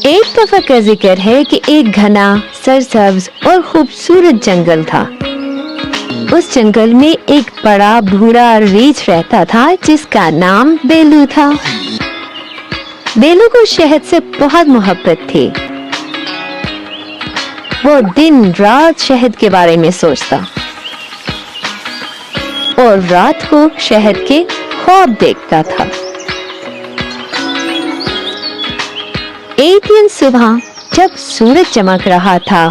ایک دفعہ کا ذکر ہے کہ ایک گھنا سرسبز اور خوبصورت جنگل تھا۔ اس جنگل میں ایک بڑا بھوڑا ریچھ رہتا تھا جس کا نام بیلو تھا۔ بیلو کو شہد سے بہت محبت تھی۔ وہ دن رات شہد کے بارے میں سوچتا اور رات کو شہد کے خواب دیکھتا تھا۔ ایک دن صبح جب سورج چمک رہا تھا،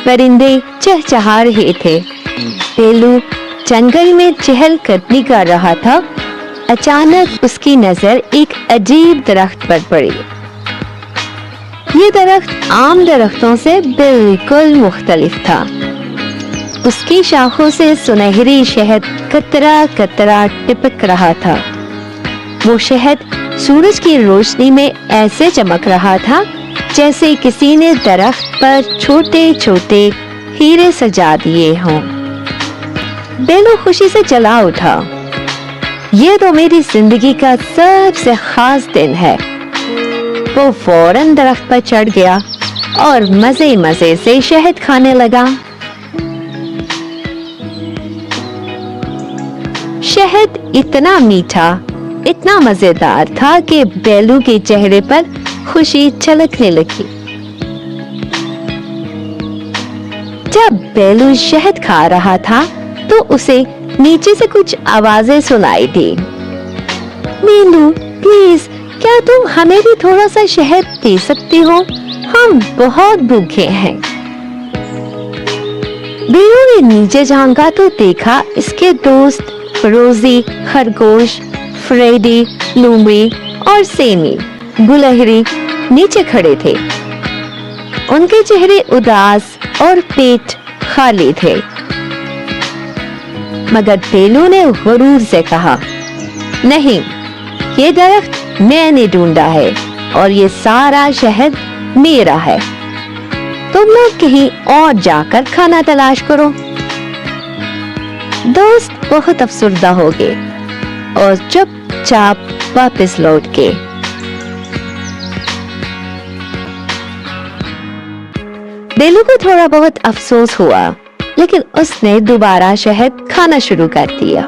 پرندے چہچہا رہے تھے، بیلو جنگل میں چہل قدمی کر رہا تھا، اچانک اس کی نظر ایک عجیب درخت پر پڑی۔ یہ درخت عام درختوں سے بالکل مختلف تھا۔ اس کی شاخوں سے سنہری شہد قطرہ قطرہ ٹپک رہا تھا۔ وہ شہد سورج کی روشنی میں ایسے چمک رہا تھا جیسے کسی نے درخت پر چھوٹے چھوٹے ہیرے سجا دیے ہوں۔ بیلو خوشی سے چلا اٹھا۔ یہ تو میری زندگی کا سب سے خاص دن ہے۔ وہ فوراً درخت پر چڑھ گیا اور مزے مزے سے شہد کھانے لگا۔ شہد اتنا میٹھا، اتنا مزیدار تھا کہ بیلو کے چہرے پر خوشی چھلکنے لگی۔ جب بیلو شہد کھا رہا تھا تو اسے نیچے سے کچھ آوازیں سنائی دی۔ بیلو پلیز، کیا تم ہمیں بھی تھوڑا سا شہد دے سکتی ہو؟ ہم بہت بھوکے ہیں۔ بیلو نے نیچے جھانکا تو دیکھا اس کے دوست روزی، خرگوش، فریڈی، لومڑی اور سیمی گلہری نیچے کھڑے تھے۔ ان کے چہرے اداس اور پیٹ خالی تھے، مگر بیلو نے غرور سے کہا، نہیں، یہ درخت میں نے ڈھونڈا ہے اور یہ سارا شہد میرا ہے۔ تم لوگ کہیں اور جا کر کھانا تلاش کرو۔ دوست بہت افسردہ ہو گئے اور چپ چاپ واپس لوٹ گئے۔ بیلو کو تھوڑا بہت افسوس ہوا، لیکن اس نے دوبارہ شہد کھانا شروع کر دیا۔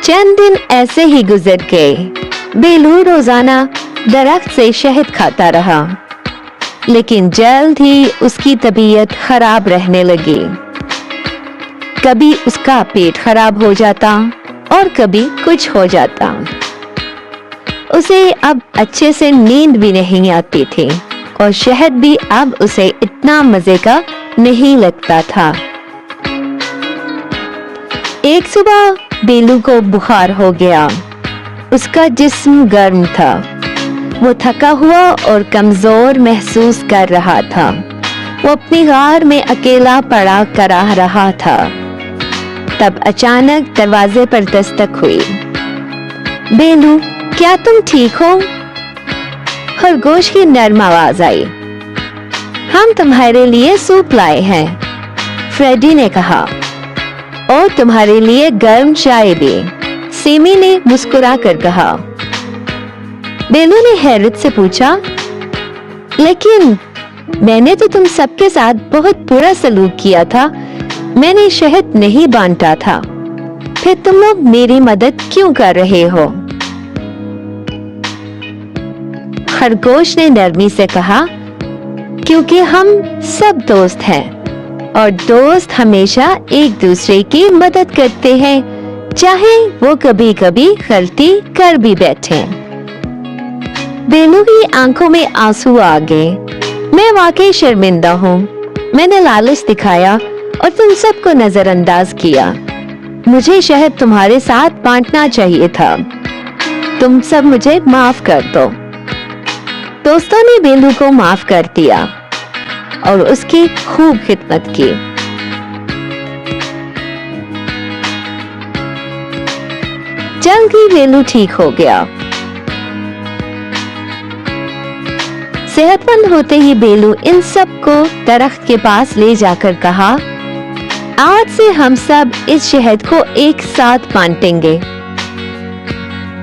چند دن ایسے ہی گزر گئے۔ بیلو روزانہ درخت سے شہد کھاتا رہا، لیکن جلد ہی اس کی طبیعت خراب رہنے لگی۔ کبھی اس کا پیٹ خراب ہو جاتا اور کبھی کچھ ہو جاتا۔ اسے اب اچھے سے نیند بھی نہیں آتی تھی اور شہد بھی اب اسے اتنا مزے کا نہیں لگتا تھا۔ ایک صبح بیلو کو بخار ہو گیا۔ اس کا جسم گرم تھا۔ وہ تھکا ہوا اور کمزور محسوس کر رہا تھا۔ وہ اپنی غار میں اکیلا پڑا کرا رہا تھا۔ تب اچانک دروازے پر دستک ہوئی۔ بیلو، کیا تم ٹھیک ہو؟ خرگوش کی نرم آواز آئی۔ ہم تمہارے لیے سوپ لائے ہیں، فریڈی نے کہا، اور تمہارے لیے گرم چائے بھی، سیمی نے مسکرا کر کہا۔ بیلو نے حیرت سے پوچھا، لیکن میں نے تو تم سب کے ساتھ بہت برا سلوک کیا تھا، میں نے شہد نہیں بانٹا تھا، پھر تم لوگ میری مدد کیوں کر رہے ہو؟ خرگوش نے نرمی سے کہا، کیونکہ ہم سب دوست ہیں اور دوست ہمیشہ ایک دوسرے کی مدد کرتے ہیں، چاہے وہ کبھی کبھی غلطی کر بھی بیٹھیں۔ بیلو کی آنکھوں میں آنسو آ گئے۔ میں واقعی شرمندہ ہوں، میں نے لالچ دکھایا اور تم سب کو نظر انداز کیا۔ مجھے شہد تمہارے ساتھ بانٹنا چاہیے تھا۔ تم سب مجھے معاف کر دو۔ دوستوں نے بیلو کو معاف کر دیا اور اس کی خوب خدمت کی۔ جلد ہی بیلو ٹھیک ہو گیا۔ صحت مند ہوتے ہی بیلو ان سب کو درخت کے پاس لے جا کر کہا، آج سے ہم سب اس شہد کو ایک ساتھ بانٹیں گے۔